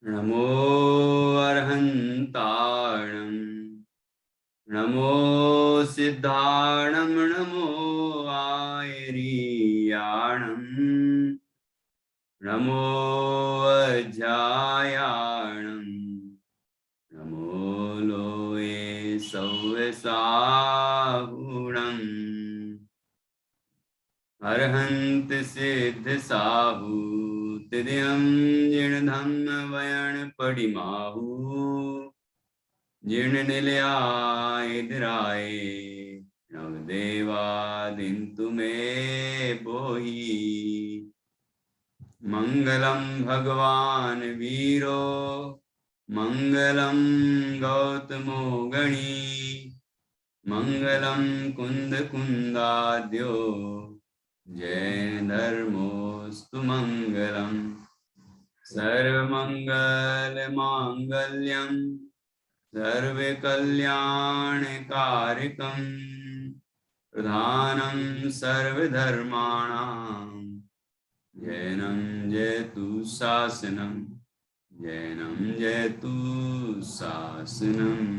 नमो अर्हन्ताणं नमो सिद्धाणं नमो आयरीयाणं नमो अध्यायाणं नमो लोये सव्यसाहुणम् अर्हन्त सिद्ध साहू तिर्यं जिणधम्म वयण पडिमाहु जीर्ण निलयाय नवदेवादिन्तु मे बोहि मंगलम भगवान वीरो मंगलम गौतमो गणी मंगलम कुंद कुंदाद्यो जैन धर्मोस्तु मंगलम सर्वमंगल मांगल्यम सर्वे कल्याणकारकं प्रधानं सर्वधर्माणां जैनं जयतु शासनं जैनं जयतु शासनम्।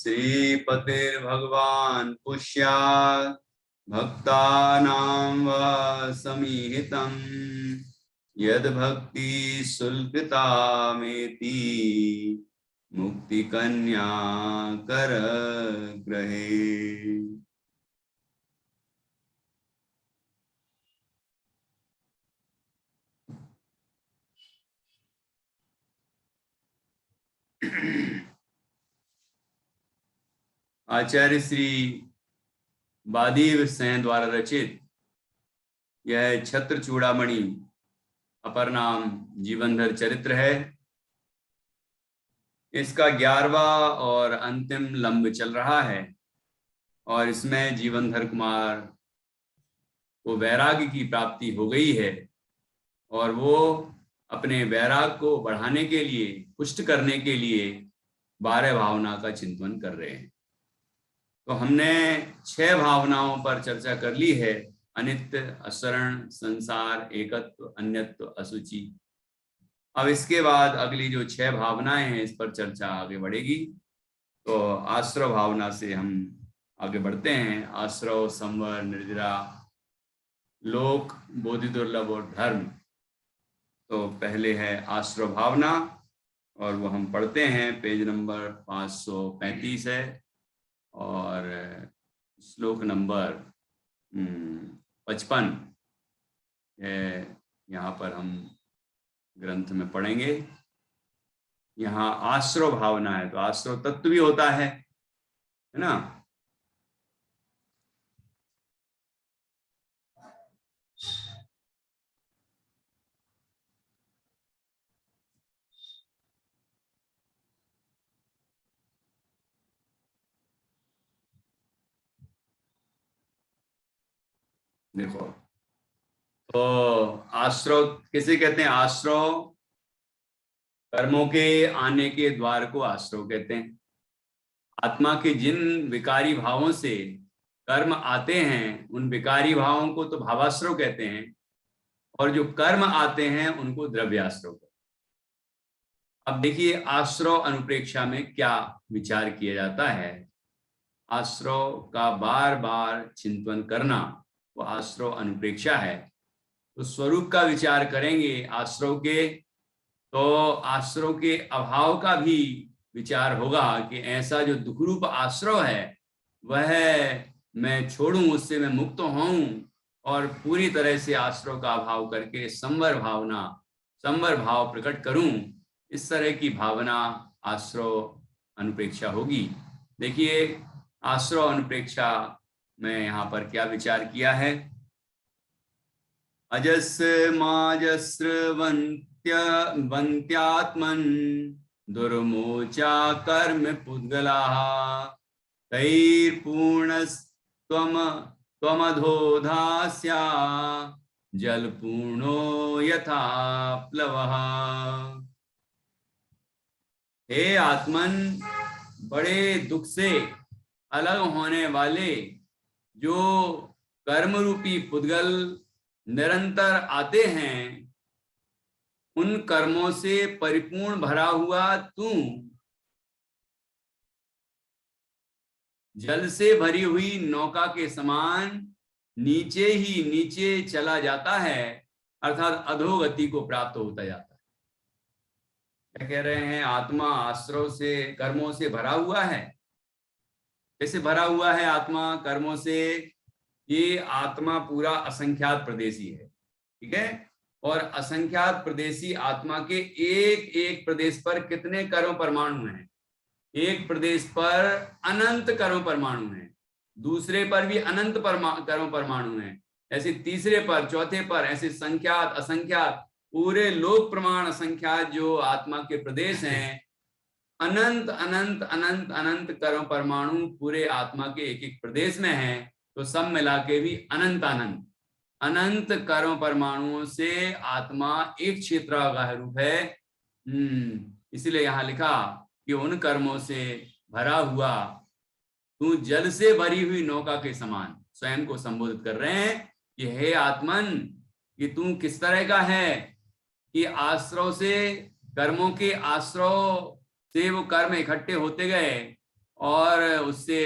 श्रीपतिर्भगवान् पुष्यात् भक्तानां वा समीहितम् यद भक्ति शुल्कतामेति मुक्ति कन्या कर ग्रहे। आचार्य श्री बादीव सेन द्वारा रचित यह छत्र चूड़ामणि अपर नाम जीवनधर चरित्र है। इसका 11वां और अंतिम लंब चल रहा है और इसमें जीवनधर कुमार को वैराग्य की प्राप्ति हो गई है और वो अपने वैराग को बढ़ाने के लिए, पुष्ट करने के लिए 12 भावना का चिंतन कर रहे हैं। तो हमने 6 भावनाओं पर चर्चा कर ली है: अनित्य, असरण, संसार, एकत्व, अन्यत्व, असुचि। अब इसके बाद अगली जो 6 भावनाएं हैं इस पर चर्चा आगे बढ़ेगी। तो आश्रव भावना से हम आगे बढ़ते हैं। आश्रव, संवर, निर्जरा, लोक, बोधि दुर्लभ और धर्म। तो पहले है आश्रव भावना और वो हम पढ़ते हैं, पेज नंबर 535 है और श्लोक नंबर 55 यहाँ पर हम ग्रंथ में पढ़ेंगे। यहाँ आश्रव भावना है तो आश्रव तत्व भी होता है ना। देखो, तो आश्रव किसे कहते हैं? आश्रव कर्मों के आने के द्वार को आश्रव कहते हैं। आत्मा के जिन विकारी भावों से कर्म आते हैं उन विकारी भावों को तो भावाश्रव कहते हैं और जो कर्म आते हैं उनको द्रव्याश्रव कहते हैं। अब देखिए, आश्रव अनुप्रेक्षा में क्या विचार किया जाता है। आश्रव का बार बार चिंतन करना वो आश्रव अनुप्रेक्षा है। तो स्वरूप का विचार करेंगे आश्रव के, तो आश्रव के अभाव का भी विचार होगा कि ऐसा जो दुखरूप आश्रव है वह मैं छोड़ूं, उससे मैं मुक्त हूं और पूरी तरह से आश्रव का अभाव करके संवर भाव प्रकट करूं। इस तरह की भावना आश्रव अनुप्रेक्षा होगी। देखिए, आश्रव अनुप्रेक्षा में यहाँ पर क्या विचार किया है। अजस्र माजस्र वन्त्यात्मन् दुर्मोचा कर्म पुद्गलाः तैर्पूर्णस्त्वमधोधास्या जलपूर्णो यथा प्लवः। हे आत्मन, बड़े दुख से अलग होने वाले जो कर्म रूपी पुद्गल निरंतर आते हैं उन कर्मों से परिपूर्ण भरा हुआ तू जल से भरी हुई नौका के समान नीचे ही नीचे चला जाता है, अर्थात अधोगति को प्राप्त होता जाता है। क्या कह रहे हैं? आत्मा आश्रव से, कर्मों से भरा हुआ है। कैसे भरा हुआ है आत्मा कर्मों से? ये आत्मा पूरा असंख्यात प्रदेशी है, ठीक है। और असंख्यात प्रदेशी आत्मा के एक एक प्रदेश पर कितने कर्म परमाणु हैं? एक प्रदेश पर अनंत कर्म परमाणु हैं, दूसरे पर भी अनंत कर्म परमाणु हैं, ऐसे तीसरे पर, चौथे पर, ऐसे संख्यात असंख्यात पूरे लोक प्रमाण असंख्यात जो आत्मा के प्रदेश हैं, अनंत अनंत अनंत अनंत कर्म परमाणु पूरे आत्मा के एक एक प्रदेश में हैं। तो सब मिला के भी अनंत अनंत अनंत कर्म परमाणुओं से आत्मा एक क्षेत्रागाह रूप है। इसीलिए यहां लिखा कि उन कर्मों से भरा हुआ तू जल से भरी हुई नौका के समान, स्वयं को संबोधित कर रहे हैं कि हे आत्मन, कि तू किस तरह का है कि आश्रव से, कर्मों के आश्रव से वो कर्म इकट्ठे होते गए और उससे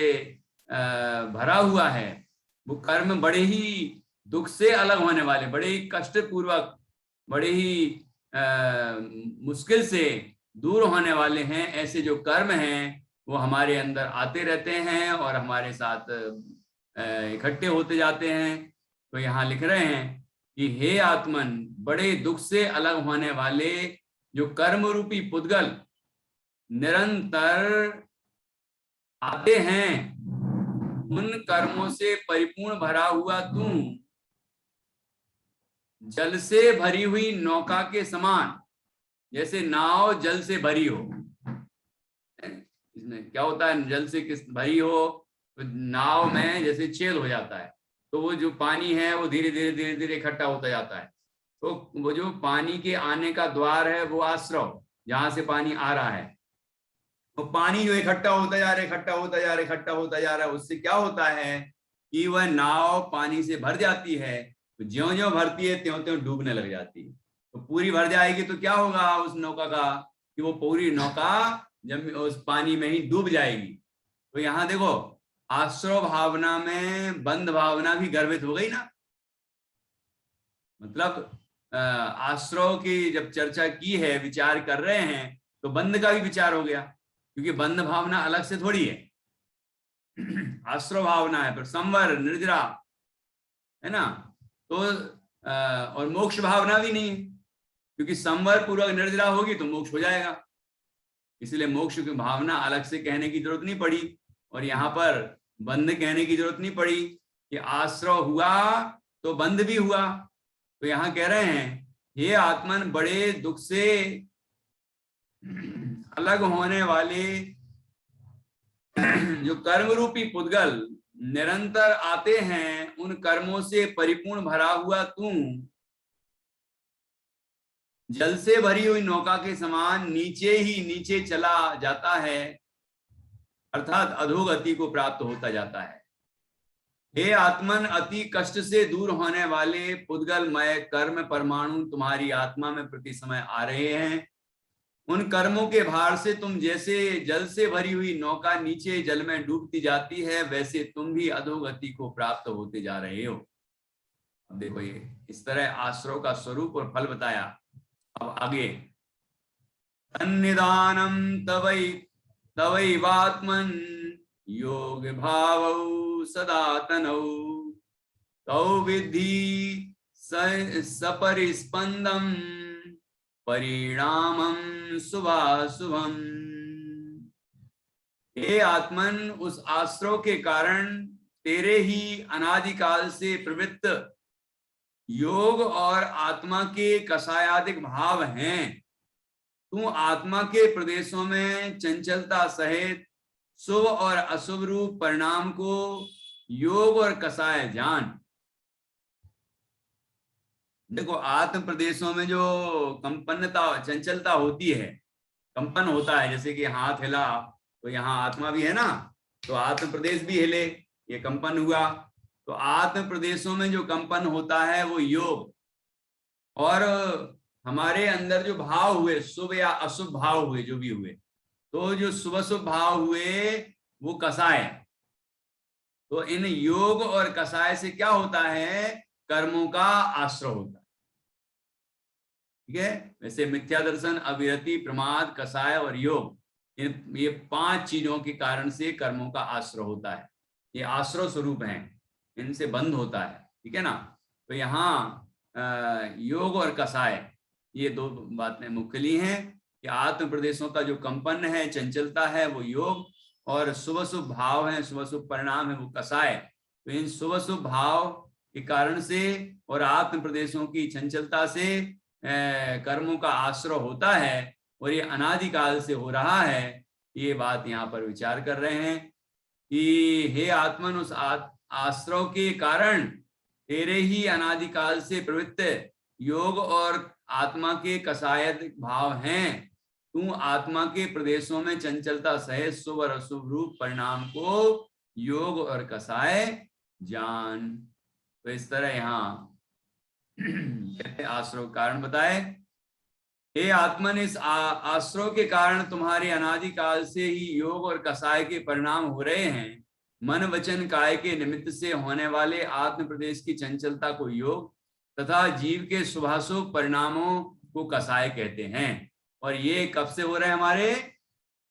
भरा हुआ है। वो कर्म बड़े ही दुख से अलग होने वाले, बड़े ही कष्ट पूर्वक, बड़े ही मुश्किल से दूर होने वाले हैं। ऐसे जो कर्म हैं वो हमारे अंदर आते रहते हैं और हमारे साथ इकट्ठे होते जाते हैं। तो यहाँ लिख रहे हैं कि हे आत्मन, बड़े दुख से अलग होने वाले जो कर्म रूपी पुद्गल निरंतर आते हैं, उन कर्मों से परिपूर्ण भरा हुआ तू जल से भरी हुई नौका के समान, जैसे नाव जल से भरी हो। इसमें क्या होता है? जल से किस भरी हो तो नाव में जैसे छेद हो जाता है, तो वो जो पानी है वो धीरे धीरे धीरे धीरे इकट्ठा होता जाता है। तो वो जो पानी के आने का द्वार है वो आश्रव, जहां से पानी आ रहा है, तो पानी जो इकट्ठा होता जा रहा है, इकट्ठा होता जा रहा है, इकट्ठा होता जा रहा है, उससे क्या होता है कि वह नाव पानी से भर जाती है। तो ज्यों ज्यों भरती है त्यों त्यों डूबने लग जाती है। तो पूरी भर जाएगी तो क्या होगा उस नौका का, कि वो पूरी नौका जब उस पानी में ही डूब जाएगी। तो यहाँ देखो, आश्रव भावना में बंध भावना भी गर्भित हो गई ना। मतलब आश्रव की जब चर्चा की है, विचार कर रहे हैं, तो बंध का भी विचार हो गया, क्योंकि बंध भावना अलग से थोड़ी है। आश्रव भावना है, पर संवर निर्जरा है ना। तो और मोक्ष भावना भी नहीं है, क्योंकि संवर पूर्वक निर्जरा होगी तो मोक्ष हो जाएगा। इसलिए मोक्ष की भावना अलग से कहने की जरूरत नहीं पड़ी, और यहाँ पर बंध कहने की जरूरत नहीं पड़ी कि आश्रव हुआ तो बंध भी हुआ। तो यहाँ कह रहे हैं हे आत्मन, बड़े दुख से अलग होने वाले जो कर्म रूपी पुद्गल निरंतर आते हैं, उन कर्मों से परिपूर्ण भरा हुआ तू जल से भरी हुई नौका के समान नीचे ही नीचे चला जाता है, अर्थात अधोगति को प्राप्त होता जाता है। हे आत्मन, अति कष्ट से दूर होने वाले पुद्गलमय कर्म परमाणु तुम्हारी आत्मा में प्रति समय आ रहे हैं। उन कर्मों के भार से तुम जैसे जल से भरी हुई नौका नीचे जल में डूबती जाती है, वैसे तुम भी अधोगति को प्राप्त होते जा रहे हो। अब देखो, ये इस तरह आश्रव का स्वरूप और फल बताया। अब आगे, तन्निदानम तवैवात्मन योग भावौ सदा तनौ तौ विद्धि सपरिस्पंदम परिणामं शुभाशुभम। हे आत्मन, उस आश्रव के कारण तेरे ही अनादिकाल से प्रवृत्त योग और आत्मा के कषायादिक भाव हैं। तू आत्मा के प्रदेशों में चंचलता सहित शुभ और अशुभ रूप परिणाम को योग और कषाय जान। देखो, आत्म प्रदेशों में जो कंपन्नता, चंचलता होती है, कंपन होता है, जैसे कि हाथ हिला तो यहाँ आत्मा भी है ना, तो आत्म प्रदेश भी हिले, ये कंपन हुआ। तो आत्म प्रदेशों में जो कंपन होता है वो योग, और हमारे अंदर जो भाव हुए, शुभ या अशुभ भाव हुए, जो भी हुए, तो जो शुभ शुभ भाव हुए वो कसाय। तो इन योग और कसाय से क्या होता है? कर्मों का आश्रय होता है। ठीक है, वैसे मिथ्या दर्शन, अविरति, प्रमाद, कसाय और योग, ये 5 चीजों के कारण से कर्मों का आश्रय होता है। ये आश्रय स्वरूप हैं, इनसे बंद होता है। ठीक है ना। तो यहाँ योग और कसाय, ये 2 बातें मुख्य ली हैं कि आत्म प्रदेशों का जो कंपन है, चंचलता है, वो योग, और शुभ शुभ भाव है, शुभ शुभ परिणाम है, वो कसाय। तो इन शुभ शुभ भाव के कारण से और आत्म प्रदेशों की चंचलता से कर्मों का आश्रय होता है, और ये अनादिकाल से हो रहा है। ये बात यहाँ पर विचार कर रहे हैं कि हे आत्मन, उस आश्रय के कारण तेरे ही अनादिकाल से प्रवृत्त योग और आत्मा के कसायद भाव हैं। तू आत्मा के प्रदेशों में चंचलता सहित शुभ और अशुभ रूप परिणाम को योग और कसाय जान। तो इस तरह यहाँ कहते आश्रय कारण बताए। हे आत्मन, इस आश्रय के कारण तुम्हारे अनादिकाल से ही योग और कसाय के परिणाम हो रहे हैं। मन वचन काय के निमित्त से होने वाले आत्म प्रदेश की चंचलता को योग तथा जीव के शुभाशुभ परिणामों को कसाय कहते हैं। और ये कब से हो रहे हैं? हमारे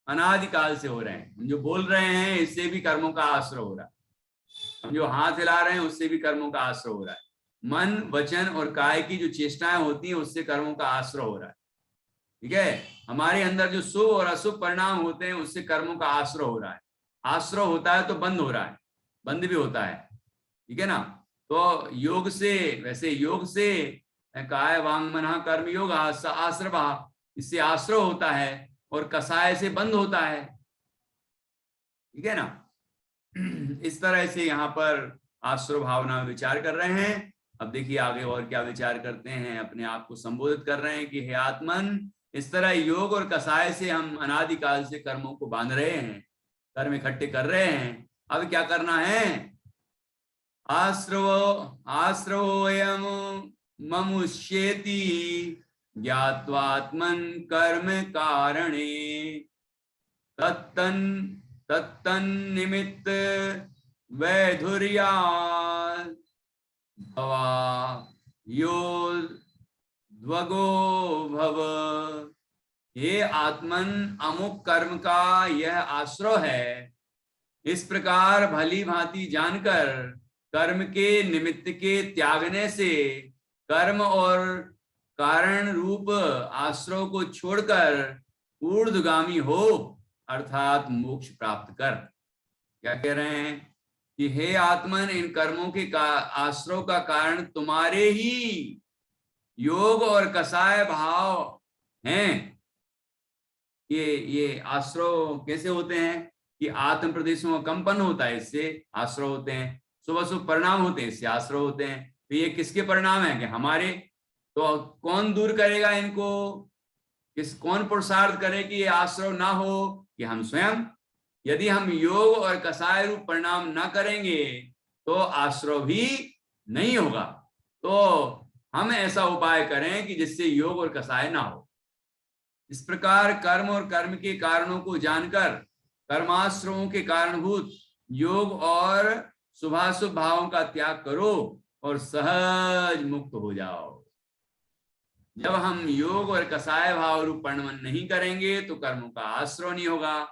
अनादिकाल से हो रहे हैं। हम जो बोल रहे हैं इससे भी कर्मों का आश्रय हो रहा है, हम जो हाथ हिला रहे हैं उससे भी कर्मों का आश्रय हो रहा है, मन वचन और काय की जो चेष्टाएं होती हैं उससे कर्मों का आश्रय हो रहा है। ठीक है, हमारे अंदर जो शुभ और अशुभ परिणाम होते हैं उससे कर्मों का आश्रय हो रहा है। आश्रय होता है तो बंद हो रहा है, बंद भी होता है। ठीक है ना। तो योग से, वैसे योग से काय वांग मन कर्म योग आश्रय, इससे आश्रय होता है और कसाय से बंद होता है। ठीक है ना। इस तरह से यहाँ पर आश्रय भावना में विचार कर रहे हैं। अब देखिए आगे और क्या विचार करते हैं। अपने आप को संबोधित कर रहे हैं कि हे आत्मन, इस तरह योग और कसाय से हम अनादिकाल से कर्मों को बांध रहे हैं, कर्म इकट्ठे कर रहे हैं। अब क्या करना है? आश्रवोऽयं ममुष्येति ज्ञात्वात्मन कर्म कारणे तत्तन्निमित्त वैधुर्यात् भवा यो द्वगो भव। ये आत्मन, अमुक कर्म का यह आश्रय है। इस प्रकार भली भांति जानकर कर्म के निमित्त के त्यागने से कर्म और कारण रूप आश्रय को छोड़कर ऊर्ध्वगामी हो, अर्थात मोक्ष प्राप्त कर। क्या कह रहे हैं कि हे आत्मन, इन कर्मों के आश्रय का कारण तुम्हारे ही योग और कसाय भाव हैं। ये आश्रय कैसे होते हैं कि आत्म प्रदेशों में कंपन होता है, इससे आश्रय होते हैं। शुभ शुभ परिणाम होते हैं, इससे आश्रय होते हैं। तो ये किसके परिणाम है? कि हमारे। तो कौन दूर करेगा इनको? कौन पुरुषार्थ करे कि ये आश्रय ना हो? कि हम स्वयं। यदि हम योग और कसाय रूप परिणाम ना करेंगे तो आश्रय भी नहीं होगा। तो हम ऐसा उपाय करें कि जिससे योग और कसाय ना हो। इस प्रकार कर्म और कर्म के कारणों को जानकर कर्माश्रयों के कारणभूत योग और शुभाशुभ भावों का त्याग करो और सहज मुक्त हो जाओ। जब हम योग और कसाय भाव रूप परिणमन नहीं करेंगे तो कर्मों का आश्रय नहीं होगा।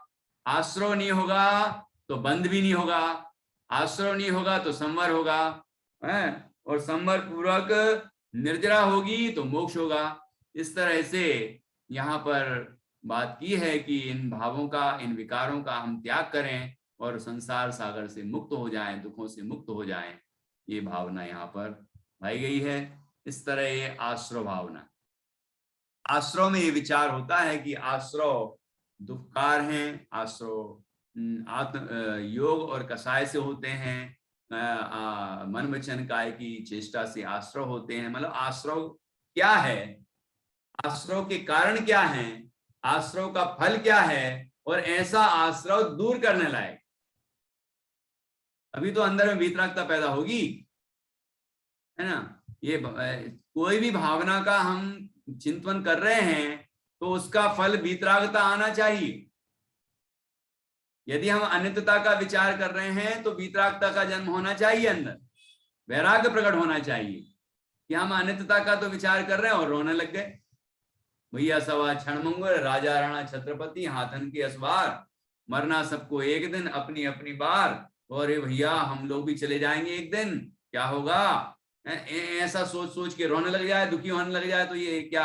आश्रय नहीं होगा तो बंध भी नहीं होगा। आश्रय नहीं होगा तो संवर होगा, है? और संवर पूर्वक निर्जरा होगी तो मोक्ष होगा। इस तरह से यहाँ पर बात की है कि इन भावों का, इन विकारों का हम त्याग करें और संसार सागर से मुक्त हो जाएं, दुखों से मुक्त हो जाएं। ये भावना यहाँ पर लाई गई है। इस तरह ये आश्रय भावना, आश्रय में ये विचार होता है कि आश्रय दुखकार हैं, आश्रय आत्म योग और कसाय से होते हैं, मन वचन काय की चेष्टा से आश्रय होते हैं। मतलब आश्रय क्या है, आश्रय के कारण क्या है, आश्रय का फल क्या है, और ऐसा आश्रय दूर करने लायक, अभी तो अंदर में वीतरागता पैदा होगी, है ना। ये कोई भी भावना का हम चिंतन कर रहे हैं तो उसका फल वीतरागता आना चाहिए। यदि हम अनित्यता का विचार कर रहे हैं तो वीतरागता का जन्म होना चाहिए, अंदर वैराग्य प्रकट होना चाहिए कि हम अनित्यता का तो विचार कर रहे हैं और रोने लग गए। भैया सवा क्षण मंगल, राजा राणा छत्रपति, हाथन की असवार, मरना सबको एक दिन, अपनी अपनी बार, और ये भैया हम लोग भी चले जाएंगे एक दिन, क्या होगा, ऐसा सोच सोच के रोने लग जाए, दुखी होने लग जाए, तो ये क्या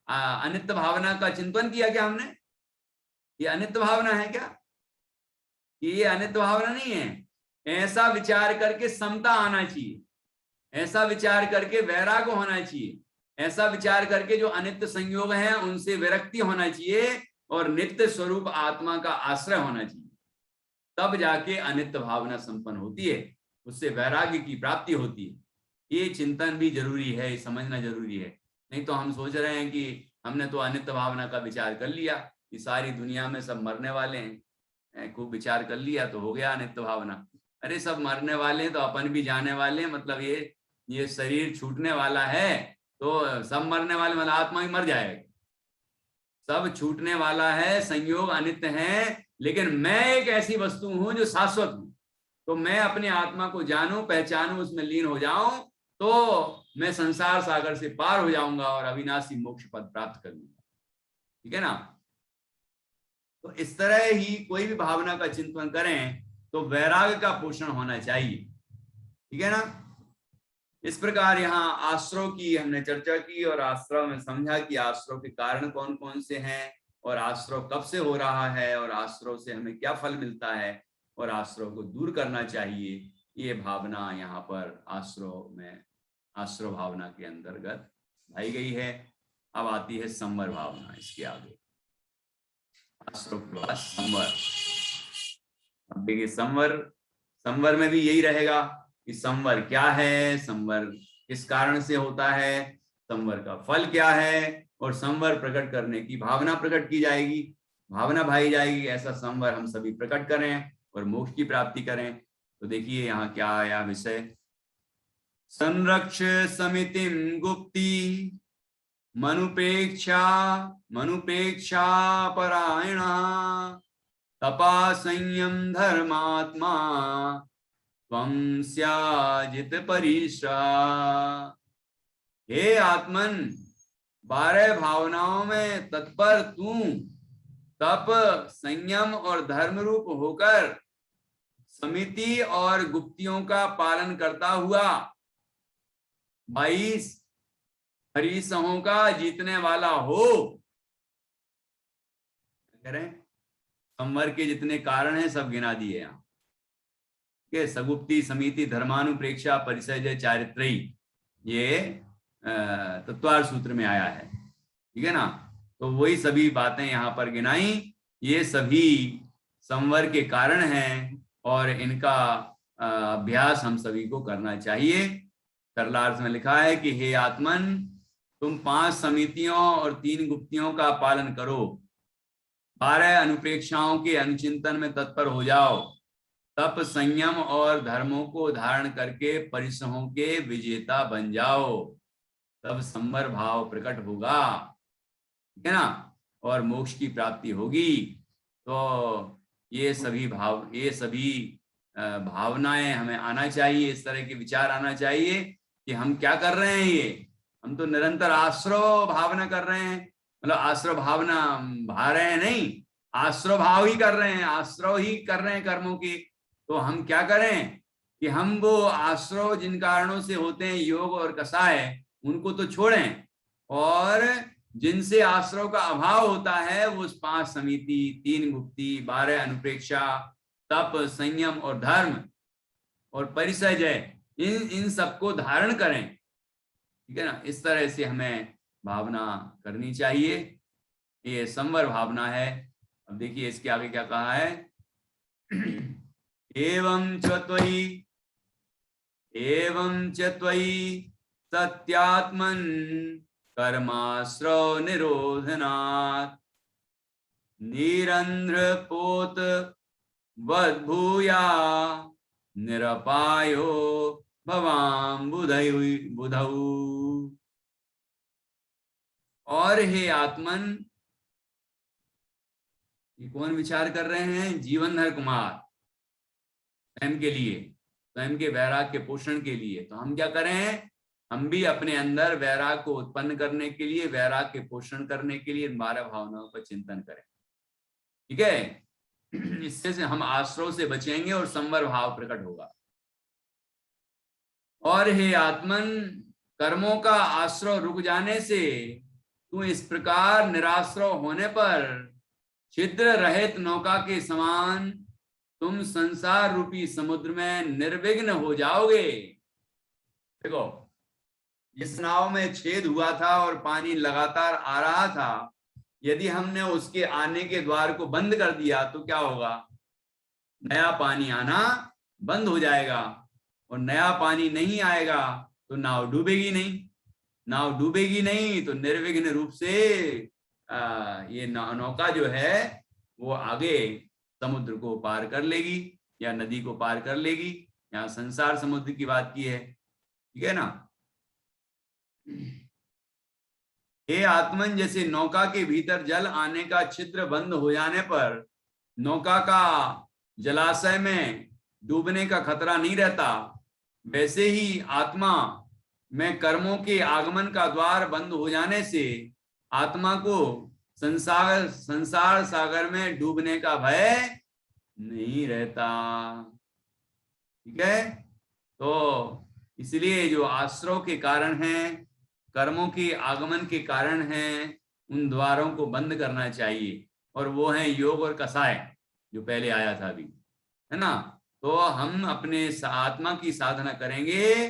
अनित्य भावना का चिंतन किया क्या हमने? ये अनित्य भावना है क्या? ये अनित्य भावना नहीं है। ऐसा विचार करके समता आना चाहिए, ऐसा विचार करके वैराग्य होना चाहिए, ऐसा विचार करके जो अनित्य संयोग हैं उनसे विरक्ति होना चाहिए और नित्य स्वरूप आत्मा का आश्रय होना चाहिए। तब जाके अनित्य भावना संपन्न होती है, उससे वैराग्य की प्राप्ति होती है। ये चिंतन भी जरूरी है, समझना जरूरी है। नहीं तो हम सोच रहे हैं कि हमने तो अनित्य भावना का विचार कर लिया कि सारी दुनिया में सब मरने वाले हैं, खूब विचार कर लिया तो हो गया अनित्य भावना। अरे सब मरने वाले हैं तो अपन भी जाने वाले हैं, मतलब ये शरीर छूटने वाला है तो सब मरने वाले, मतलब आत्मा ही मर जाएगा, सब छूटने वाला है, संयोग अनित्य है। लेकिन मैं एक ऐसी वस्तु हूं जो शाश्वत हूं, तो मैं अपने आत्मा को जानूं, पहचानूं, उसमें लीन हो जाऊं तो मैं संसार सागर से पार हो जाऊंगा और अविनाशी मोक्ष पद प्राप्त करूंगा। ठीक है ना? तो इस तरह ही कोई भी भावना का चिंतन करें तो वैराग्य का पोषण होना चाहिए। ठीक है ना? इस प्रकार यहाँ आश्रव की हमने चर्चा की और आश्रव में समझा कि आश्रव के कारण कौन कौन से हैं और आश्रव कब से हो रहा है और आश्रव से हमें क्या फल मिलता है और आश्रव को दूर करना चाहिए। ये भावना यहाँ पर आश्रव में, आश्रव भावना के अंतर्गत लाई गई है। अब आती है संवर भावना इसके आगे। आश्रव के बाद संवर। अब देखिए संवर में भी यही रहेगा कि संवर क्या है, संवर किस कारण से होता है, संवर का फल क्या है, और संवर प्रकट करने की भावना प्रकट की जाएगी, भावना भाई जाएगी, ऐसा संवर हम सभी प्रकट करें और मोक्ष की प्राप्ति करें। तो देखिए यहाँ क्या आया विषय, संरक्ष समितिं गुप्ती मनुपेक्षा परायणा तपा संयम धर्मात्मा त्वं स्याजित परिश्रा। हे आत्मन, 12 भावनाओं में तत्पर तू तप, संयम और धर्म रूप होकर समिति और गुप्तियों का पालन करता हुआ 22 हरीसहों का जीतने वाला हो। करें संवर के जितने कारण हैं सब गिना दिए यहाँ के, सगुप्ति, समिति, धर्मानुप्रेक्षा, परिसय, चारित्रयी, ये तत्वार सूत्र में आया है। ठीक है ना? तो वही सभी बातें यहाँ पर गिनाई, ये सभी संवर के कारण हैं और इनका अभ्यास हम सभी को करना चाहिए। सरलार्थ में लिखा है कि हे आत्मन, तुम 5 समितियों और 3 गुप्तियों का पालन करो, 12 अनुप्रेक्षाओं के अनुचिंतन में तत्पर हो जाओ, तप, संयम और धर्मों को धारण करके परिश्रमों के विजेता बन जाओ, तब संवर भाव प्रकट होगा। ठीक है ना? और मोक्ष की प्राप्ति होगी। तो ये सभी भावनाएं हमें आना चाहिए, इस तरह के विचार आना चाहिए कि हम क्या कर रहे हैं, ये हम तो निरंतर आश्रव भावना कर रहे हैं, मतलब आश्रव भावना भा रहे हैं, नहीं, आश्रव भाव ही कर रहे हैं, आश्रव ही कर रहे हैं कर्मों की। तो हम क्या करें कि हम वो आश्रव जिन कारणों से होते हैं, योग और कषाय, उनको तो छोड़ें, और जिनसे आश्रव का अभाव होता है वो 5 समिति, 3 गुप्ति, 12 अनुप्रेक्षा, तप, संयम और धर्म और परिसय, इन सबको धारण करें। ठीक है ना? इस तरह से हमें भावना करनी चाहिए। ये संवर भावना है। अब देखिए इसके आगे क्या कहा है, एवं च त्वयि सत्यात्मन कर्माश्रव निरोधनात् निरंध्रपोत वद्भूया निरपायो भवाम बुधौ। और हे आत्मन, ये कौन विचार कर रहे हैं? जीवनधर कुमार, स्वयं के लिए, स्वयं के वैराग के पोषण के लिए। तो हम क्या करें? हम भी अपने अंदर वैराग को उत्पन्न करने के लिए, वैराग के पोषण करने के लिए 12 भावनाओं पर चिंतन करें। ठीक है? इससे से हम आश्रव से बचेंगे और संवर भाव प्रकट होगा। और हे आत्मन, कर्मों का आश्रव रुक जाने से तू इस प्रकार निराश्रव होने पर छिद्र रहित नौका के समान तुम संसार रूपी समुद्र में निर्विघ्न हो जाओगे। देखो, जिस नाव में छेद हुआ था और पानी लगातार आ रहा था, यदि हमने उसके आने के द्वार को बंद कर दिया तो क्या होगा? नया पानी आना बंद हो जाएगा, और नया पानी नहीं आएगा तो नाव डूबेगी नहीं। नाव डूबेगी नहीं तो निर्विघ्न रूप से ये नौका जो है वो आगे समुद्र को पार कर लेगी या नदी को पार कर लेगी। यहाँ संसार समुद्र की बात की है, ठीक है ना। हे आत्मन, जैसे नौका के भीतर जल आने का छिद्र बंद हो जाने पर नौका का जलाशय में डूबने का खतरा नहीं रहता, वैसे ही आत्मा में कर्मों के आगमन का द्वार बंद हो जाने से आत्मा को संसार सागर में डूबने का भय नहीं रहता। ठीक है? तो इसलिए जो आश्रव के कारण हैं, कर्मों के आगमन के कारण हैं, उन द्वारों को बंद करना चाहिए। और वो है योग और कसाय, जो पहले आया था अभी, है ना। तो हम अपने आत्मा की साधना करेंगे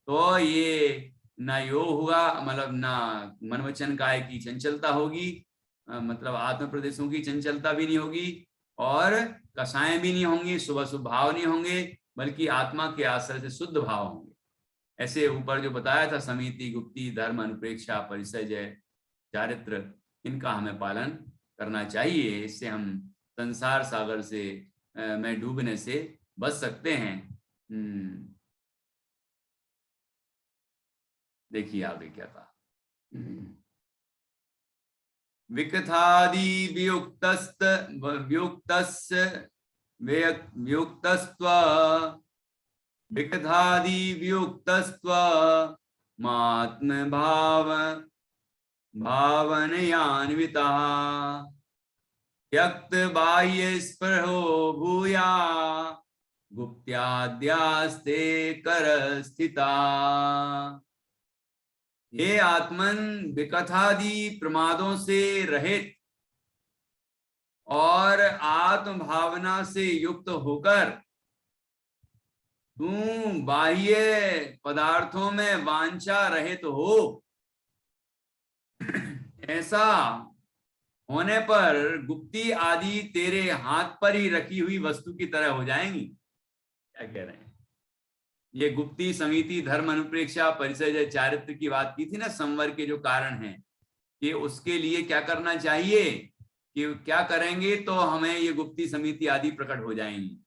तो ये ना योग होगा, मतलब ना मन वचन काया की चंचलता होगी, मतलब आत्म प्रदेशों की चंचलता भी नहीं होगी, और कसाएं भी नहीं होंगी, शुभ शुभ भाव नहीं होंगे, बल्कि आत्मा के आश्रय से शुद्ध भाव होंगे। ऐसे ऊपर जो बताया था, समिति, गुप्ति, धर्म, अनुप्रेक्षा, परिसय, चारित्र, इनका हमें पालन करना चाहिए। इससे हम संसार सागर से में डूबने से बच सकते हैं। देखिए आगे क्या था। विकथादि वियुक्तस्त विकथादि वियुक्तस्त्व मात्म भावनयान्वितः त्यक्त बाह्य स्पृहो भूया गुप्त्याद्यास्ते कर स्थिता। हे आत्मन, विकथादि प्रमादों से रहित और आत्म भावना से युक्त होकर तू बाह्य पदार्थों में वांछा रहित हो। ऐसा होने पर गुप्ती आदि तेरे हाथ पर ही रखी हुई वस्तु की तरह हो जाएंगी। क्या कह रहे हैं? ये गुप्ती, समिति, धर्म, अनुप्रेक्षा, परिसय, चारित्र की बात की थी ना, संवर के जो कारण हैं, कि उसके लिए क्या करना चाहिए, कि क्या करेंगे तो हमें ये गुप्ती, समिति आदि प्रकट हो जाएंगी।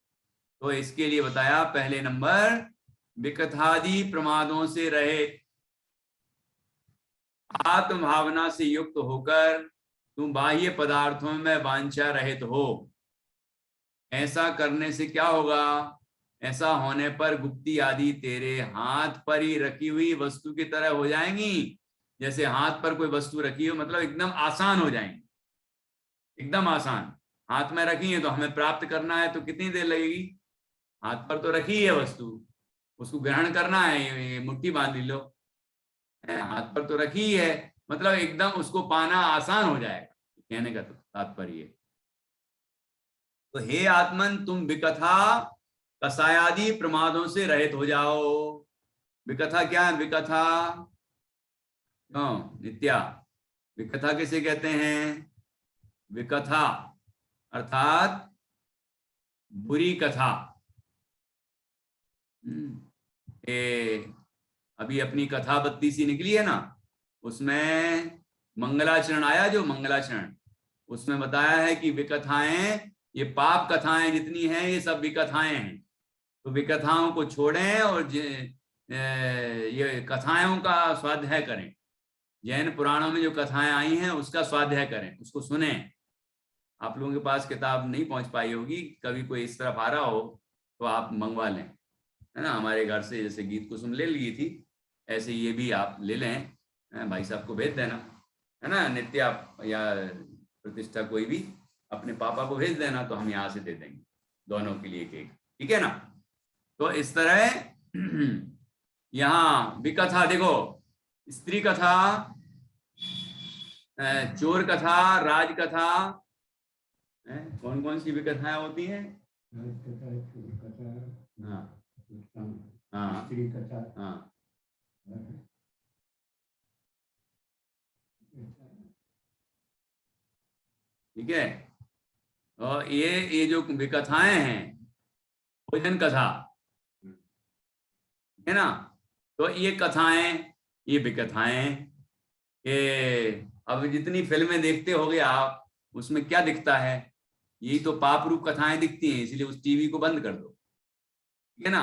तो इसके लिए बताया, पहले नंबर, विकथादि प्रमादों से रहे, आत्म भावना से युक्त होकर तुम बाह्य पदार्थों में वांछा रहित हो। ऐसा करने से क्या होगा? ऐसा होने पर गुप्ती आदि तेरे हाथ पर ही रखी हुई वस्तु की तरह हो जाएंगी। जैसे हाथ पर कोई वस्तु रखी हो, मतलब एकदम आसान हो जाएंगी, एकदम आसान। हाथ में रखी है तो हमें प्राप्त करना है तो कितनी देर लगेगी? हाथ पर तो रखी है वस्तु, उसको ग्रहण करना है, ये मुट्ठी बांध लो, हाथ पर तो रखी है, मतलब एकदम उसको पाना आसान हो जाएगा, कहने का तो तात्पर्य। तो हे आत्मन, तुम विकथा कसायादि प्रमादों से रहित हो जाओ। विकथा क्या है? विकथा नित्या। विकथा किसे कहते हैं? विकथा अर्थात बुरी कथा। अभी अपनी कथा बत्ती सी निकली है ना, उसमें मंगलाचरण आया, जो मंगलाचरण, उसमें बताया है कि विकथाएं, ये पाप कथाएं जितनी हैं ये सब विकथाएं हैं। तो विकथाओं को छोड़ें और ये कथाओं का स्वाध्याय करें। जैन पुराणों में जो कथाएं आई हैं उसका स्वाध्याय करें, उसको सुने। आप लोगों के पास किताब नहीं पहुंच पाई होगी, कभी कोई इस तरफ आ रहा हो तो आप मंगवा लें, है ना। हमारे घर से जैसे गीत कुसुम ले ली थी, ऐसे ये भी आप ले लें, भाई साहब को भेज देना, है ना। नित्या या प्रतिष्ठा कोई भी अपने पापा को भेज देना, तो हम यहाँ से दे देंगे दोनों के लिए केक, ठीक है ना। तो इस तरह यहाँ विकथा देखो, स्त्री कथा, चोर कथा, राज कथा, कौन कौन सी विकथाएं होती हैं? हाँ हाँ हाँ, ठीक है। और ये जो विकथाएं हैं, भोजन कथा, है ना। तो ये कथाएं, ये विकथाएं, ये अब जितनी फिल्में देखते होगे आप, उसमें क्या दिखता है? यही तो पाप रूप कथाएं दिखती हैं, इसलिए उस टीवी को बंद कर दो, ठीक है ना।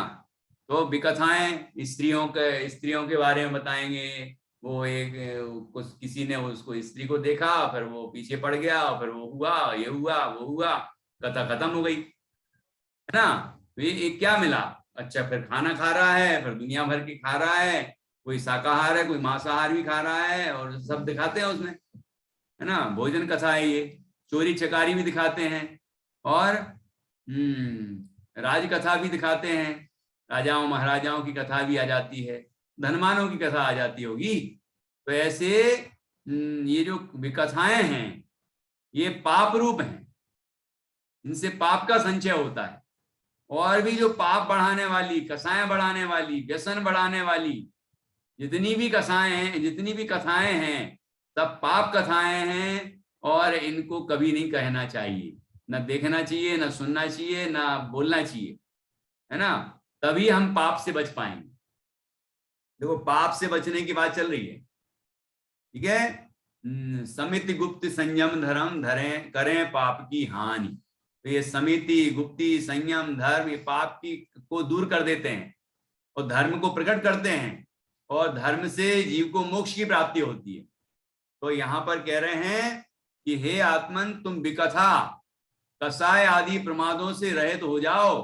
तो विकथाएं स्त्रियों के बारे में बताएंगे। वो एक कुछ किसी ने उसको स्त्री को देखा, फिर वो पीछे पड़ गया, फिर वो हुआ, ये हुआ, वो हुआ, कथा खत्म हो गई, है ना। तो ये क्या मिला? अच्छा, फिर खाना खा रहा है, फिर दुनिया भर की खा रहा है, कोई शाकाहार है, कोई मांसाहार भी खा रहा है, और सब दिखाते हैं उसमें, है ना। भोजन कथा है ये। चोरी चकारी भी दिखाते हैं, और राज कथा भी दिखाते हैं, राजाओं महाराजाओं की कथा भी आ जाती है, धनवानों की कथा आ जाती होगी। तो ऐसे ये जो विकथाएं हैं, ये पाप रूप हैं, इनसे पाप का संचय होता है। और भी जो पाप बढ़ाने वाली, कसाएं बढ़ाने वाली, व्यसन बढ़ाने वाली जितनी भी कथाएं हैं, जितनी भी कथाएं हैं, सब पाप कथाएं हैं, और इनको कभी नहीं कहना चाहिए, ना देखना चाहिए, ना सुनना चाहिए, ना बोलना चाहिए, है ना। तभी हम पाप से बच पाएंगे। देखो, पाप से बचने की बात चल रही है, ठीक है। समिति गुप्त संयम धर्म धरें, करें पाप की हानि। तो ये समिति, गुप्ती, संयम, धर्म, ये पाप की को दूर कर देते हैं और धर्म को प्रकट करते हैं, और धर्म से जीव को मोक्ष की प्राप्ति होती है। तो यहाँ पर कह रहे हैं कि हे आत्मन, तुम विकथा, कसाय आदि प्रमादों से रहित हो जाओ।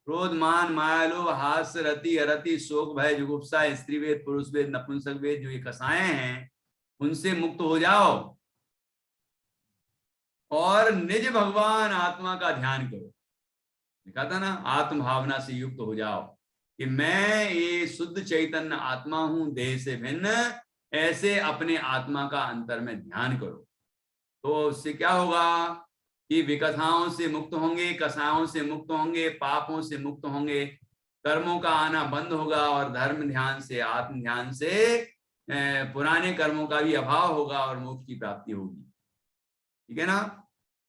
क्रोध, मान, माया, लोभ, हास्य, रति, अरति, शोक, भय, जुगुप्सा, स्त्री वेद, पुरुष वेद, नपुंसक वेद, जो ये कसाएं हैं, उनसे मुक्त हो जाओ, और निज भगवान आत्मा का ध्यान करो। लिखा था ना, आत्म भावना से युक्त हो जाओ कि मैं ये शुद्ध चैतन्य आत्मा हूं, देह से भिन्न। ऐसे अपने आत्मा का अंतर में ध्यान करो, तो उससे क्या होगा कि विकथाओं से मुक्त होंगे, कसायों से मुक्त होंगे, पापों से मुक्त होंगे, कर्मों का आना बंद होगा, और धर्म ध्यान से, आत्म ध्यान से पुराने कर्मों का भी अभाव होगा, और मोक्ष की प्राप्ति होगी, ठीक है ना।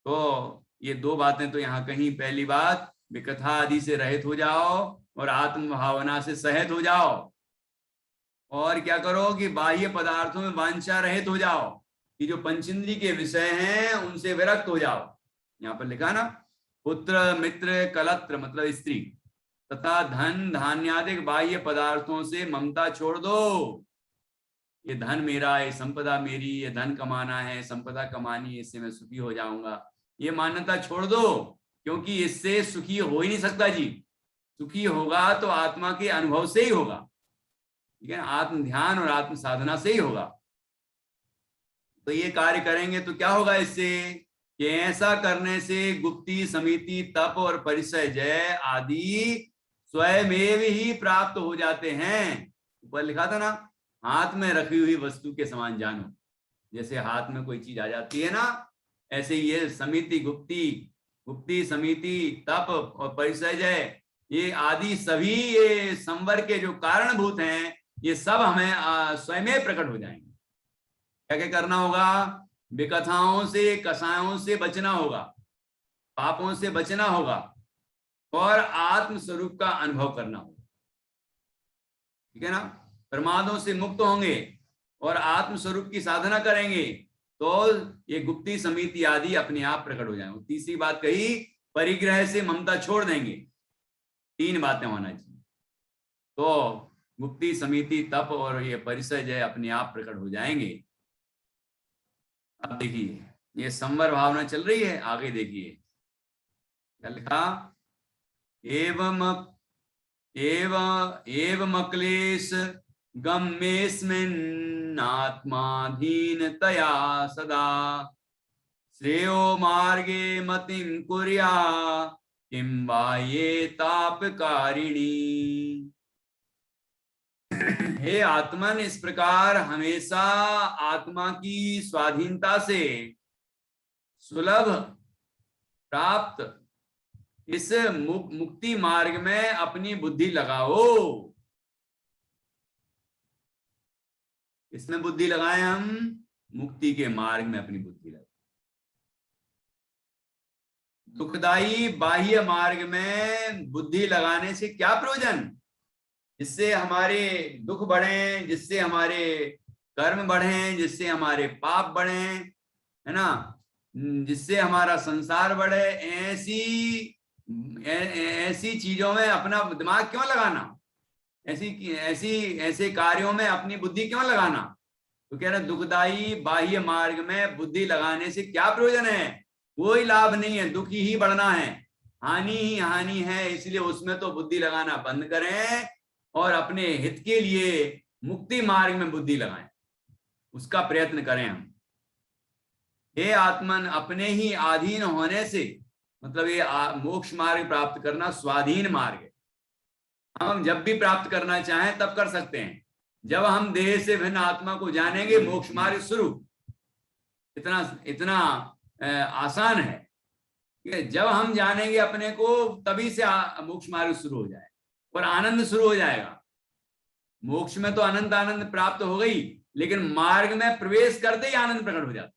तो ये दो बातें तो यहाँ कहीं, पहली बात, विकथा आदि से रहित हो जाओ, और आत्म भावना से सहित हो जाओ, और क्या करो कि बाह्य पदार्थों में वांछा रहित हो जाओ, कि जो पंचेंद्रिय के विषय हैं उनसे विरक्त हो जाओ। यहाँ पर लिखा ना, पुत्र, मित्र, कलत्र मतलब स्त्री, तथा धन धान्यादिक बाह्य पदार्थों से ममता छोड़ दो। ये धन मेरा, ये संपदा मेरी, ये धन कमाना है, संपदा कमानी है, इससे मैं सुखी हो जाऊंगा, ये मान्यता छोड़ दो, क्योंकि इससे सुखी हो ही नहीं सकता जी। सुखी होगा तो आत्मा के अनुभव से ही होगा, ठीक है, आत्म ध्यान और आत्म साधना से ही होगा। तो ये कार्य करेंगे तो क्या होगा इससे, कि ऐसा करने से गुप्ती, समिति, तप और परिचय जय आदि स्वयं ही प्राप्त हो जाते हैं। ऊपर लिखा था ना, हाथ में रखी हुई वस्तु के समान जानो। जैसे हाथ में कोई चीज आ जाती है ना, ऐसे ये समिति, गुप्ती, समिति, तप और परिचय जय, ये आदि सभी ये संवर के जो कारणभूत हैं, ये सब हमें स्वयं प्रकट हो जाएंगे। क्या क्या करना होगा? विकथाओं से, कसायों से बचना होगा, पापों से बचना होगा, और आत्म स्वरूप का अनुभव करना होगा, ठीक है ना। प्रमादों से मुक्त होंगे और आत्म स्वरूप की साधना करेंगे, तो ये गुप्ती, समिति आदि अपने आप प्रकट हो जाएंगे। तीसरी बात कही, परिग्रह से ममता छोड़ देंगे। तीन बातें होना चाहिए, तो गुप्ती, समिति, तप और ये परिचय जय अपने आप प्रकट हो जाएंगे। अब देखिए ये संवर भावना चल रही है, आगे देखिए क्या लिखा। एवं क्लेश गम्येस्मिन् आत्माधीनतया सदा श्रेयो मार्गे मतिं कुर्या किं वा ये तापकारिणी। हे आत्मन, इस प्रकार हमेशा आत्मा की स्वाधीनता से सुलभ प्राप्त इस मुक्ति मार्ग में अपनी बुद्धि लगाओ। इसमें बुद्धि लगाए हम, मुक्ति के मार्ग में अपनी बुद्धि लगाए। दुखदाई बाह्य मार्ग में बुद्धि लगाने से क्या प्रयोजन? जिससे हमारे दुख बढ़े, जिससे हमारे कर्म बढ़े, जिससे हमारे पाप बढ़े, है ना, जिससे हमारा संसार बढ़े, ऐसी चीजों में अपना दिमाग क्यों लगाना? ऐसे कार्यों में अपनी बुद्धि क्यों लगाना? तो कह रहे दुखदाई बाह्य मार्ग में बुद्धि लगाने से क्या प्रयोजन है? कोई लाभ नहीं है, दुखी ही बढ़ना है, हानि ही हानि है। इसलिए उसमें तो बुद्धि लगाना बंद करें और अपने हित के लिए मुक्ति मार्ग में बुद्धि लगाएं, उसका प्रयत्न करें हम। हे आत्मन, अपने ही अधीन होने से, मतलब ये मोक्ष मार्ग प्राप्त करना स्वाधीन मार्ग है। हम जब भी प्राप्त करना चाहें तब कर सकते हैं। जब हम देह से भिन्न आत्मा को जानेंगे, मोक्ष मार्ग शुरू। इतना आसान है कि जब हम जानेंगे अपने को, तभी से मोक्ष मार्ग शुरू हो जाए और आनंद शुरू हो जाएगा। मोक्ष में तो अनंत आनंद प्राप्त हो गई, लेकिन मार्ग में प्रवेश करते ही आनंद प्रकट हो जाता है।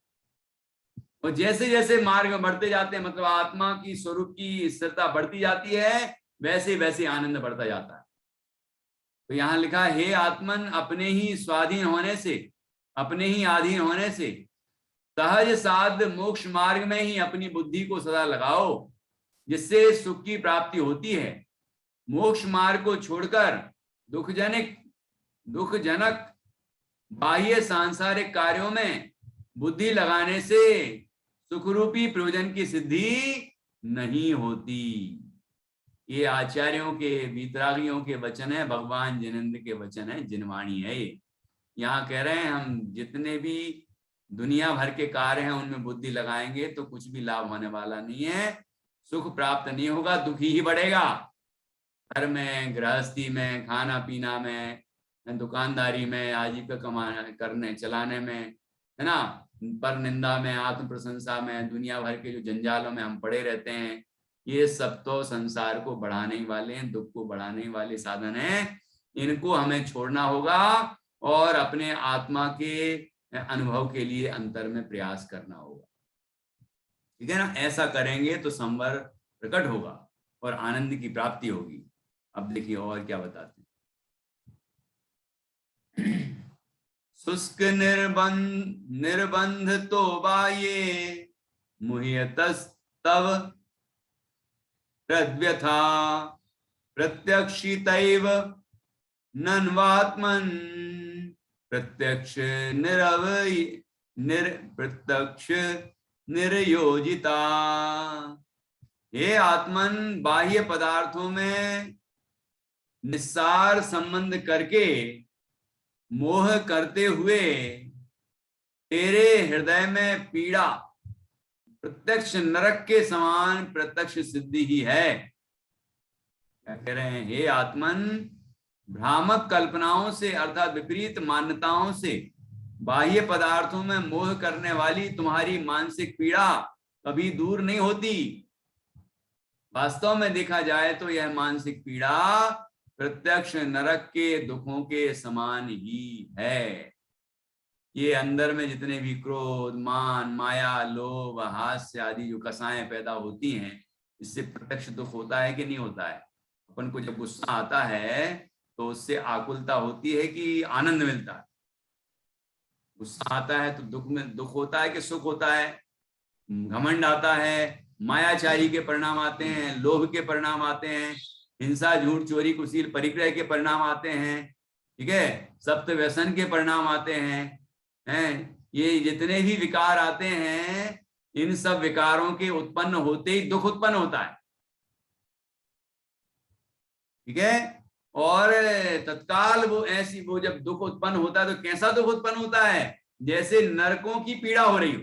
और जैसे जैसे मार्ग में बढ़ते जाते हैं, मतलब आत्मा की स्वरूप की स्थिरता बढ़ती जाती है, वैसे वैसे आनंद बढ़ता जाता है। तो यहां लिखा, हे आत्मन, अपने ही स्वाधीन होने से, अपने ही अधीन होने से सहज साध मोक्ष मार्ग में ही अपनी बुद्धि को सदा लगाओ, जिससे सुख की प्राप्ति होती है। मोक्ष मार्ग को छोड़कर दुखजनक बाह्य सांसारिक कार्यों में बुद्धि लगाने से सुखरूपी प्रयोजन की सिद्धि नहीं होती। ये आचार्यों के, वीतरागियों के वचन है, भगवान जिनेंद्र के वचन है, जिनवाणी है ये। यहाँ कह रहे हैं हम जितने भी दुनिया भर के कार्य हैं उनमें बुद्धि लगाएंगे तो कुछ भी लाभ होने वाला नहीं है, सुख प्राप्त नहीं होगा, दुखी ही बढ़ेगा। घर में, गृहस्थी में, खाना पीना में, दुकानदारी में, आजीविका कमाने करने चलाने में, है ना, पर निंदा में, आत्म प्रशंसा में, दुनिया भर के जो जंजालों में हम पड़े रहते हैं, ये सब तो संसार को बढ़ाने ही वाले हैं, दुख को बढ़ाने ही वाले साधन हैं। इनको हमें छोड़ना होगा और अपने आत्मा के अनुभव के लिए अंतर में प्रयास करना होगा। ठीक है ना? ऐसा करेंगे तो संवर प्रकट होगा और आनंद की प्राप्ति होगी। अब देखिए और क्या बताते हैं। शुष्क निर्बंध तो बाये मुह्यतस्तव प्रद्व्यथा प्रत्यक्षितैव नन्वात्मन् प्रत्यक्ष निर्योजिता। हे आत्मन, बाह्य पदार्थों में निस्सार संबंध करके मोह करते हुए तेरे हृदय में पीड़ा प्रत्यक्ष नरक के समान प्रत्यक्ष सिद्धि ही है। क्या कह रहे हैं? हे आत्मन, भ्रामक कल्पनाओं से अर्थात विपरीत मान्यताओं से बाह्य पदार्थों में मोह करने वाली तुम्हारी मानसिक पीड़ा कभी दूर नहीं होती। वास्तव में देखा जाए तो यह मानसिक पीड़ा प्रत्यक्ष नरक के दुखों के समान ही है। ये अंदर में जितने भी क्रोध, मान, माया, लोभ, हास्य आदि जो कसाएं पैदा होती हैं, इससे प्रत्यक्ष दुख होता है कि नहीं होता है? अपन को जब गुस्सा आता है तो उससे आकुलता होती है कि आनंद मिलता है? गुस्सा आता है तो दुख होता है कि सुख होता है? घमंड आता है, मायाचारी के परिणाम आते हैं, लोभ के परिणाम आते हैं, हिंसा, झूठ, चोरी, कुशील, परिग्रह के परिणाम आते हैं, ठीक है, सप्त व्यसन के परिणाम आते हैं, ये जितने भी विकार आते हैं, इन सब विकारों के उत्पन्न होते ही दुख उत्पन्न होता है, ठीक है। और तत्काल वो जब दुख उत्पन्न होता है तो कैसा दुख उत्पन्न होता है, जैसे नरकों की पीड़ा हो रही हो।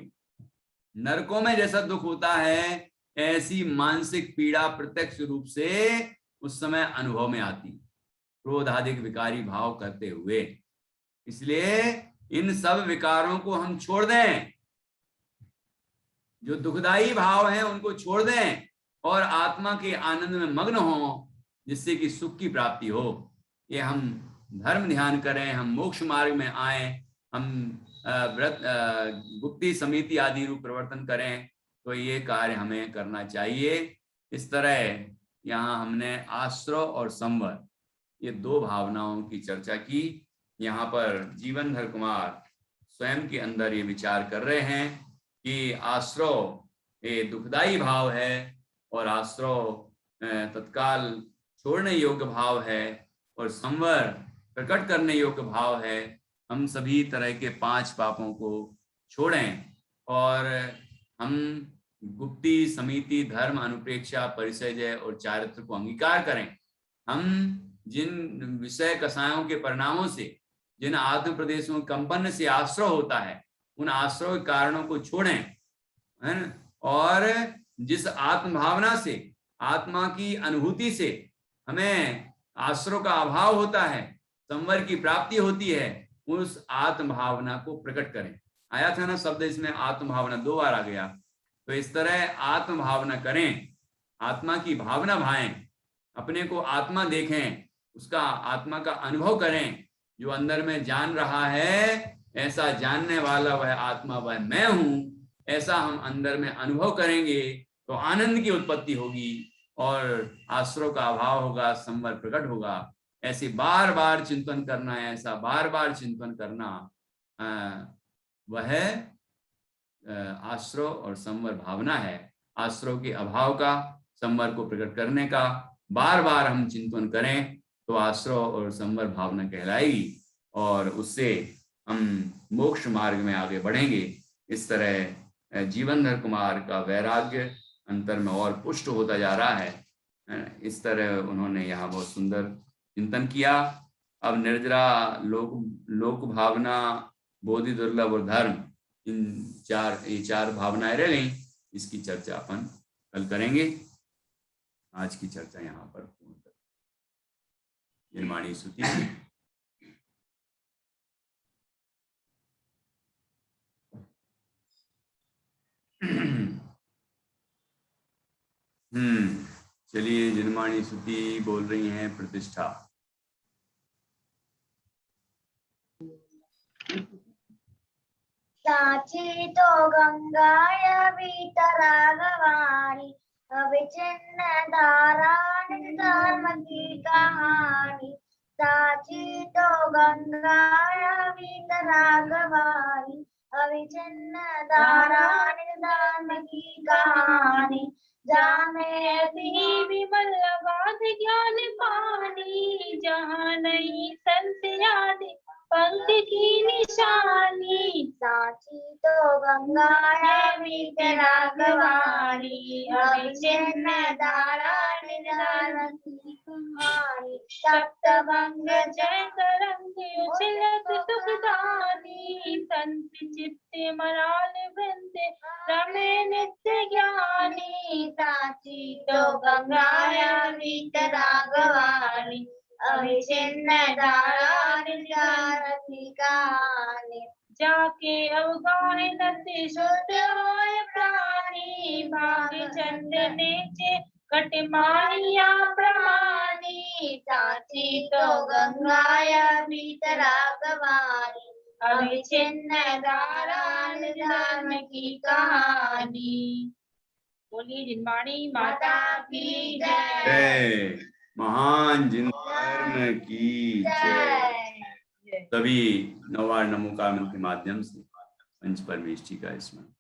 नरकों में जैसा दुख होता है, ऐसी मानसिक पीड़ा प्रत्यक्ष रूप से उस समय अनुभव में आती, क्रोधाधिक विकारी भाव करते हुए। इसलिए इन सब विकारों को हम छोड़ दें, जो दुखदाई भाव हैं उनको छोड़ दें और आत्मा के आनंद में मग्न हो, जिससे कि सुख की प्राप्ति हो। ये हम धर्म ध्यान करें, हम मोक्ष मार्ग में आए, हम व्रत गुप्ती समिति आदि रूप प्रवर्तन करें, तो ये कार्य हमें करना चाहिए। इस तरह यहाँ हमने आश्रव और संवर, ये दो भावनाओं की चर्चा की। यहाँ पर जीवनधर कुमार स्वयं के अंदर ये विचार कर रहे हैं कि आश्रव ये दुखदाई भाव है और आश्रव तत्काल छोड़ने योग्य भाव है और संवर प्रकट करने योग्य भाव है। हम सभी तरह के 5 पापों को छोड़ें और हम गुप्ती समिति धर्म अनुप्रेक्षा परिचय और चारित्र को अंगीकार करें। हम जिन विषय कसायों के परिणामों से, जिन आत्म प्रदेशों कंपन से आश्रय होता है, उन आश्रय के कारणों को छोड़ें, है ना। और जिस आत्म भावना से, आत्मा की अनुभूति से हमें आश्रय का अभाव होता है, संवर की प्राप्ति होती है, उस आत्म भावना को प्रकट करें। आया था ना शब्द इसमें, आत्म भावना 2 बार आ गया। तो इस तरह आत्म भावना करें, आत्मा की भावना भाएं, अपने को आत्मा देखें, उसका आत्मा का अनुभव करें। जो अंदर में जान रहा है, ऐसा जानने वाला वह आत्मा, वह मैं हूं, ऐसा हम अंदर में अनुभव करेंगे तो आनंद की उत्पत्ति होगी और आश्रय का अभाव होगा, संवर प्रकट होगा। ऐसे बार बार चिंतन करना है, ऐसा बार बार चिंतन करना, वह आश्रय और संवर भावना है। आश्रय के अभाव का, संवर को प्रकट करने का बार बार हम चिंतन करें तो आश्रय और संवर भावना कहलाएगी और उससे हम मोक्ष मार्ग में आगे बढ़ेंगे। इस तरह जीवनधर कुमार का वैराग्य अंतर में और पुष्ट होता जा रहा है। इस तरह उन्होंने यहाँ बहुत सुंदर चिंतन किया। अब निर्जरा, लोक भावना, बोधि दुर्लभ और धर्म, ये चार भावनाएं रह गई। इसकी चर्चा अपन कल करेंगे। आज की चर्चा यहाँ पर पूर्ण करते हैं। निर्माणी स्तुति। चलिए, निर्माणी स्तुति बोल रही हैं प्रतिष्ठा। साची तो गंगाय वीतरागवाणी, अविचिन्न धारानि धर्म की कहानी। साची तो गंगाय वीतरागवाणी, अविचिन्न धारानि धर्म की कहानी। जाने भी विमल बात ज्ञान पानी, जहाँ नहीं संत याद पंख की निशानी। साची तो गंगा है वीतरागवाणी, अविचिन्न धारा निधान की कहानी। सप्तभंग जय तरंग उछलत सुखदानी, संत चित्त मराल वृंद रमे नित्य ज्ञानी। साची तो गंगा है वीतरागवाणी, अविचिन्न धारा निधान की कहानी। जाके अवगाहे नति शुद्ध होए प्राणी, भाग्य चंद नेचे कट मारिया प्रमाणी। साची तो गंगाया वीतरागवाणी, अविचिन्न धारा निधान की कहानी। बोलिए जिनवाणी माता की जय। महान जिन धर्म की जय। तभी नवार नमो का मंत्र के माध्यम से पंच परमेष्ठी का स्मरण।